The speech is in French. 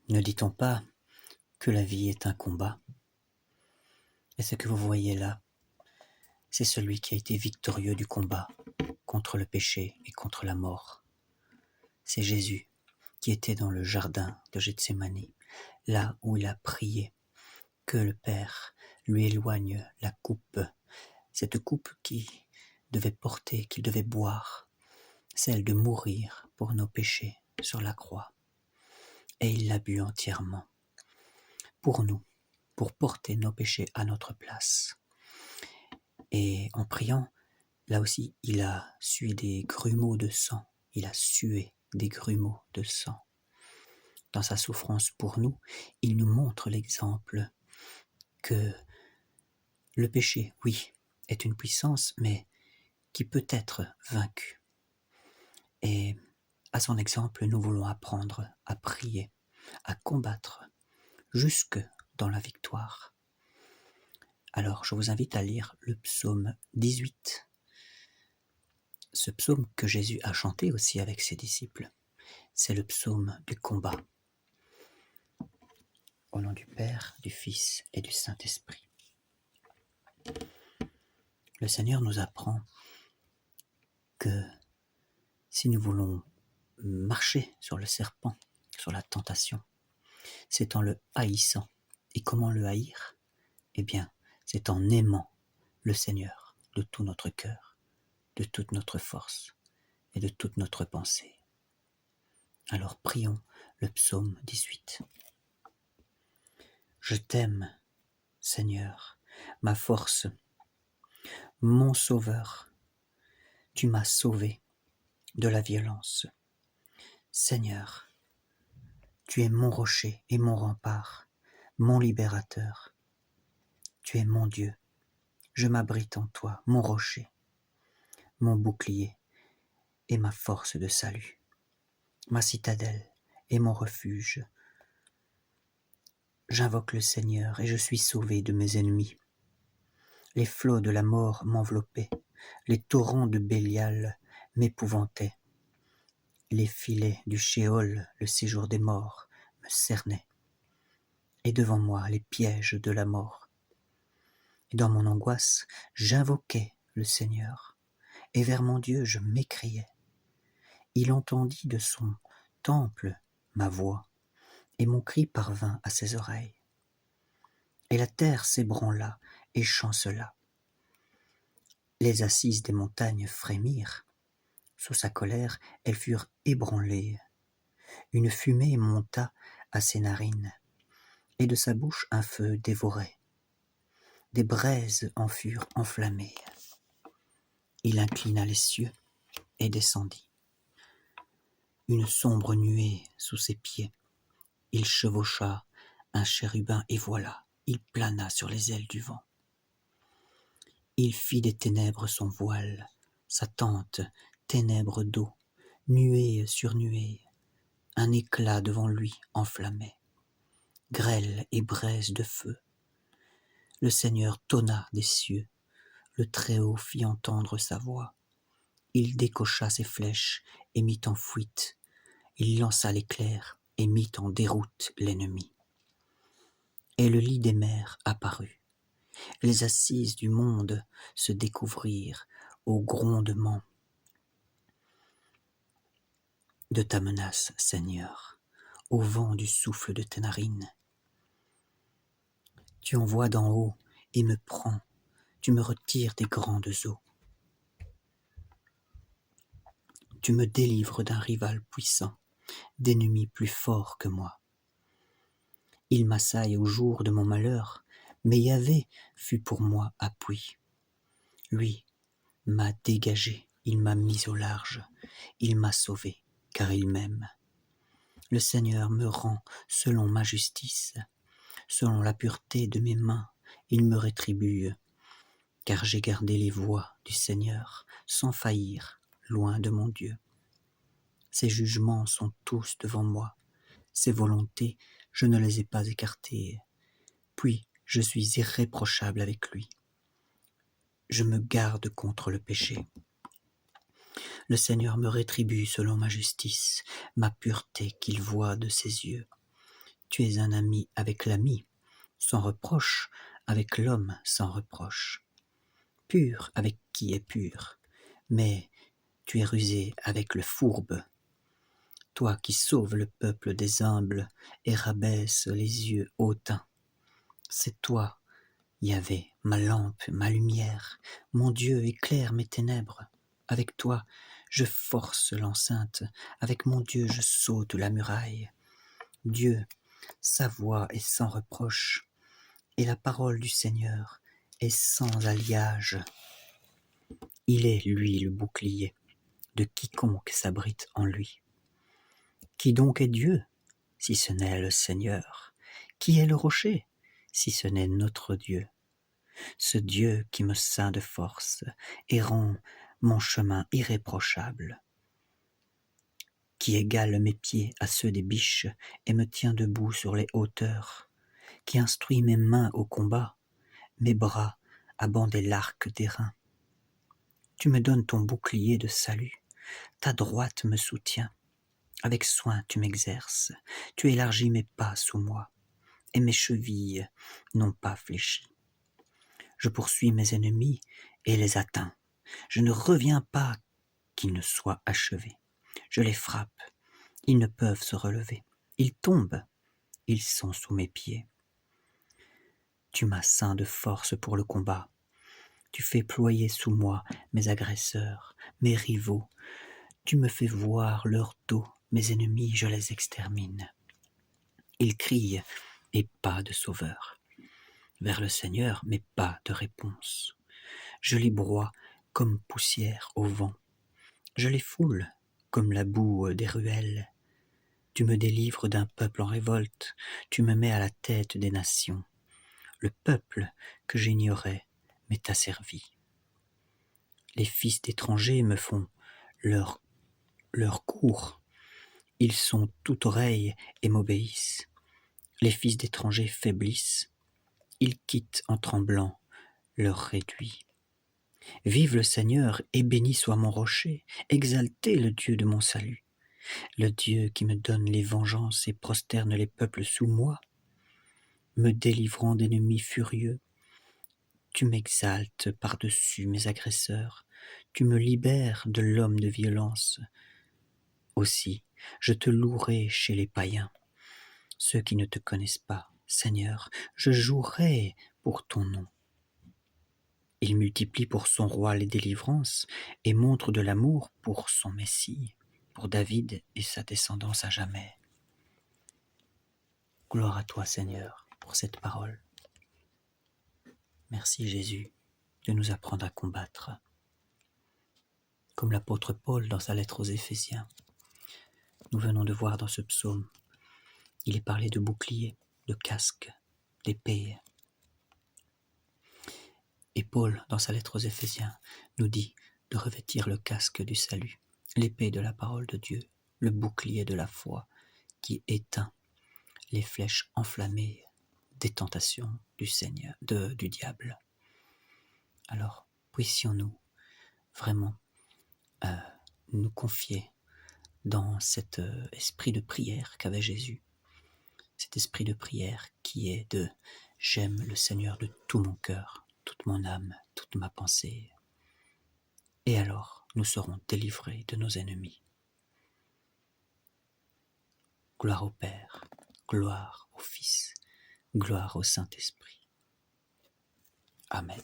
Ne dit-on pas que la vie est un combat? Et ce que vous voyez là, c'est celui qui a été victorieux du combat contre le péché et contre la mort. C'est Jésus qui était dans le jardin de Gethsémani, là où il a prié que le Père lui éloigne la coupe, cette coupe qu'il devait porter, qu'il devait boire, celle de mourir pour nos péchés sur la croix. Et il l'a bu entièrement, pour nous, pour porter nos péchés à notre place. Et en priant, là aussi, il a sué des grumeaux de sang, il a sué des grumeaux de sang. Dans sa souffrance pour nous, il nous montre l'exemple que le péché, oui, est une puissance, mais qui peut être vaincue. Et à son exemple, nous voulons apprendre à prier, à combattre, jusque dans la victoire. Alors, je vous invite à lire le psaume 18, ce psaume que Jésus a chanté aussi avec ses disciples. C'est le psaume du combat. Au nom du Père, du Fils et du Saint-Esprit. Le Seigneur nous apprend que si nous voulons marcher sur le serpent, sur la tentation, c'est en le haïssant. Et comment le haïr? Eh bien, c'est en aimant le Seigneur de tout notre cœur, de toute notre force et de toute notre pensée. Alors prions le psaume 18. Je t'aime, Seigneur, ma force, mon sauveur. Tu m'as sauvé de la violence. Seigneur, tu es mon rocher et mon rempart, mon libérateur. Tu es mon Dieu. Je m'abrite en toi, mon rocher, mon bouclier et ma force de salut, ma citadelle et mon refuge. J'invoque le Seigneur et je suis sauvé de mes ennemis. Les flots de la mort m'enveloppaient, les torrents de Bélial m'épouvantaient. Les filets du Shéol, le séjour des morts, me cernaient. Et devant moi, les pièges de la mort. Et dans mon angoisse, j'invoquais le Seigneur, et vers mon Dieu je m'écriais. Il entendit de son temple ma voix, et mon cri parvint à ses oreilles. Et la terre s'ébranla et chancela. Les assises des montagnes frémirent. Sous sa colère, elles furent ébranlées. Une fumée monta à ses narines, et de sa bouche un feu dévorait. Des braises en furent enflammées. Il inclina les cieux et descendit. Une sombre nuée sous ses pieds. Il chevaucha un chérubin et voilà, il plana sur les ailes du vent. Il fit des ténèbres son voile, sa tente, ténèbres d'eau, nuée sur nuée. Un éclat devant lui enflammait, grêle et braise de feu. Le Seigneur tonna des cieux, le Très-Haut fit entendre sa voix. Il décocha ses flèches et mit en fuite. Il lança l'éclair et mit en déroute l'ennemi. Et le lit des mers apparut. Les assises du monde se découvrirent au grondement de ta menace, Seigneur, au vent du souffle de tes narines. Tu envoies d'en haut et me prends, tu me retires des grandes eaux. Tu me délivres d'un rival puissant, d'ennemis plus forts que moi. Il m'assaille au jour de mon malheur, mais Yahvé fut pour moi appui. Lui m'a dégagé, il m'a mis au large, il m'a sauvé, car il m'aime. Le Seigneur me rend selon ma justice, selon la pureté de mes mains, il me rétribue, car j'ai gardé les voies du Seigneur, sans faillir, loin de mon Dieu. Ses jugements sont tous devant moi, ses volontés, je ne les ai pas écartées. Puis je suis irréprochable avec lui. Je me garde contre le péché. Le Seigneur me rétribue selon ma justice, ma pureté qu'il voit de ses yeux. Tu es un ami avec l'ami, sans reproche avec l'homme sans reproche, pur avec qui est pur, mais tu es rusé avec le fourbe. Toi qui sauves le peuple des humbles et rabaisse les yeux hautains. C'est toi, Yahvé, ma lampe, ma lumière, mon Dieu éclaire mes ténèbres. Avec toi, je force l'enceinte, avec mon Dieu je saute la muraille. Dieu, sa voix est sans reproche, et la parole du Seigneur est sans alliage. Il est, lui, le bouclier de quiconque s'abrite en lui. Qui donc est Dieu, si ce n'est le Seigneur? Qui est le rocher, si ce n'est notre Dieu? Ce Dieu qui me ceint de force et rend mon chemin irréprochable, qui égale mes pieds à ceux des biches et me tient debout sur les hauteurs, qui instruit mes mains au combat, mes bras à bander l'arc d'airain. Tu me donnes ton bouclier de salut, ta droite me soutient, avec soin tu m'exerces, tu élargis mes pas sous moi, et mes chevilles n'ont pas fléchi. Je poursuis mes ennemis et les atteins. Je ne reviens pas qu'ils ne soient achevés. Je les frappe, ils ne peuvent se relever. Ils tombent, ils sont sous mes pieds. Tu m'as ceint de force pour le combat. Tu fais ployer sous moi mes agresseurs, mes rivaux. Tu me fais voir leur dos, mes ennemis, je les extermine. Ils crient, et pas de sauveur. Vers le Seigneur, mais pas de réponse. Je les broie comme poussière au vent. Je les foule comme la boue des ruelles. Tu me délivres d'un peuple en révolte, tu me mets à la tête des nations. Le peuple que j'ignorais m'est asservi. Les fils d'étrangers me font leur cours. Ils sont tout oreilles et m'obéissent. Les fils d'étrangers faiblissent. Ils quittent en tremblant leur réduit. Vive le Seigneur et béni soit mon rocher, exaltez le Dieu de mon salut, le Dieu qui me donne les vengeances et prosterne les peuples sous moi, me délivrant d'ennemis furieux. Tu m'exaltes par-dessus mes agresseurs, tu me libères de l'homme de violence. Aussi, je te louerai chez les païens, ceux qui ne te connaissent pas, Seigneur, je jouerai pour ton nom. Il multiplie pour son roi les délivrances et montre de l'amour pour son Messie, pour David et sa descendance à jamais. Gloire à toi, Seigneur, pour cette parole. Merci, Jésus, de nous apprendre à combattre. Comme l'apôtre Paul dans sa lettre aux Éphésiens, nous venons de voir dans ce psaume, il est parlé de bouclier, de casque, d'épée. Et Paul, dans sa lettre aux Éphésiens, nous dit de revêtir le casque du salut, l'épée de la parole de Dieu, le bouclier de la foi qui éteint les flèches enflammées des tentations du Seigneur, du diable. Alors, puissions-nous vraiment nous confier dans cet esprit de prière qu'avait Jésus, cet esprit de prière qui est de « j'aime le Seigneur de tout mon cœur, toute mon âme, toute ma pensée ». Et alors, nous serons délivrés de nos ennemis. Gloire au Père, gloire au Fils, gloire au Saint-Esprit. Amen.